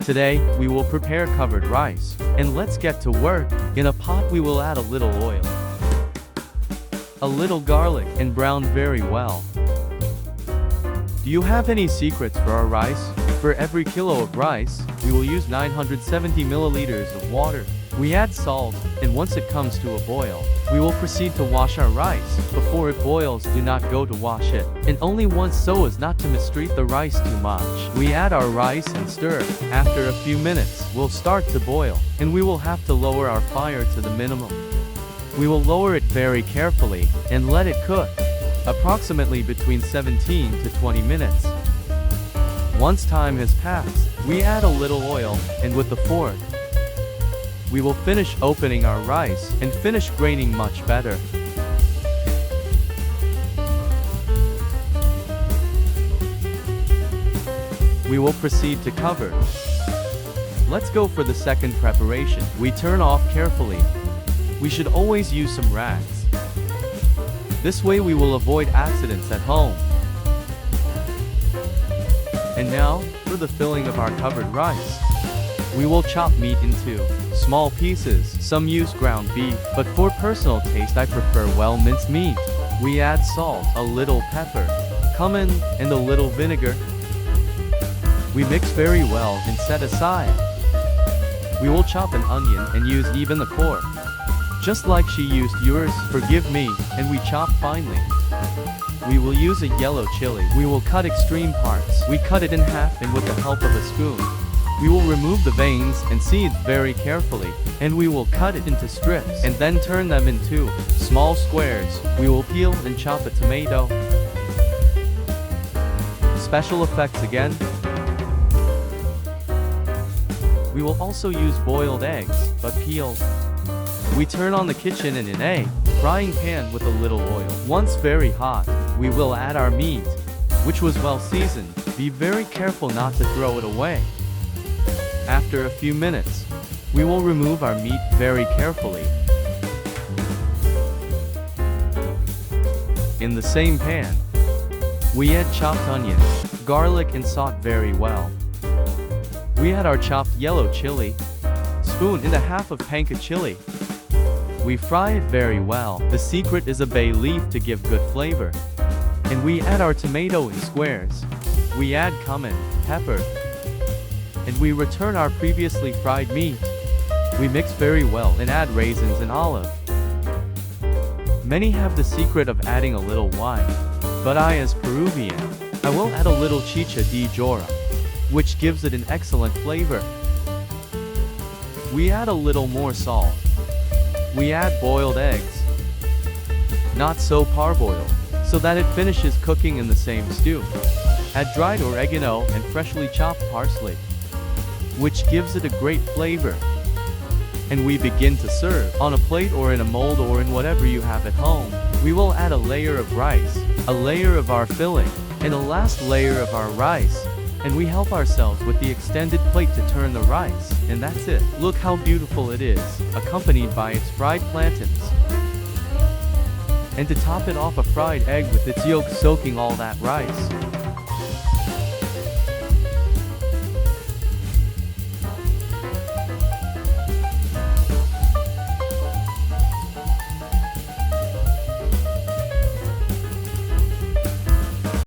Today, we will prepare covered rice. And let's get to work. In a pot we will add a little oil, a little garlic, and brown very well. Do you have any secrets for our rice? For every kilo of rice, we will use 970 milliliters of water. We add salt, and once it comes to a boil, we will proceed to wash our rice. Before it boils, do not go to wash it, and only once so as not to mistreat the rice too much. We add our rice and stir. After a few minutes, we'll start to boil, and we will have to lower our fire to the minimum. We will lower it very carefully, and let it cook, approximately between 17 to 20 minutes. Once time has passed, we add a little oil, and with the fork, we will finish opening our rice and finish graining much better. We will proceed to cover. Let's go for the second preparation. We turn off carefully. We should always use some rags. This way we will avoid accidents at home. And now, for the filling of our covered rice. We will chop meat into small pieces. Some use ground beef, but for personal taste I prefer well minced meat. We add salt, a little pepper, cumin, and a little vinegar. We mix very well and set aside. We will chop an onion and use even the core. Just like she used yours, forgive me, and we chop finely. We will use a yellow chili. We will cut extreme parts. We cut it in half and with the help of a spoon. We will remove the veins and seeds very carefully, and we will cut it into strips and then turn them into small squares. We will peel and chop a tomato. Special effects again. We will also use boiled eggs, but peeled. We turn on the kitchen in an egg frying pan with a little oil. Once very hot, we will add our meat, which was well seasoned. Be very careful not to throw it away. After a few minutes, we will remove our meat very carefully. In the same pan, we add chopped onion, garlic and salt very well. We add our chopped yellow chili, spoon and a half of panka chili. We fry it very well. The secret is a bay leaf to give good flavor. And we add our tomato in squares. We add cumin, pepper, and we return our previously fried meat. We mix very well and add raisins and olive. Many have the secret of adding a little wine, but I as Peruvian, I will add a little chicha de jora, which gives it an excellent flavor. We add a little more salt. We add boiled eggs, not so parboiled, so that it finishes cooking in the same stew. Add dried oregano and freshly chopped parsley, which gives it a great flavor. And we begin to serve. On a plate or in a mold or in whatever you have at home. We will add a layer of rice, a layer of our filling, and a last layer of our rice. And we help ourselves with the extended plate to turn the rice, and that's it. Look how beautiful it is, accompanied by its fried plantains. And to top it off, a fried egg with its yolk soaking all that rice.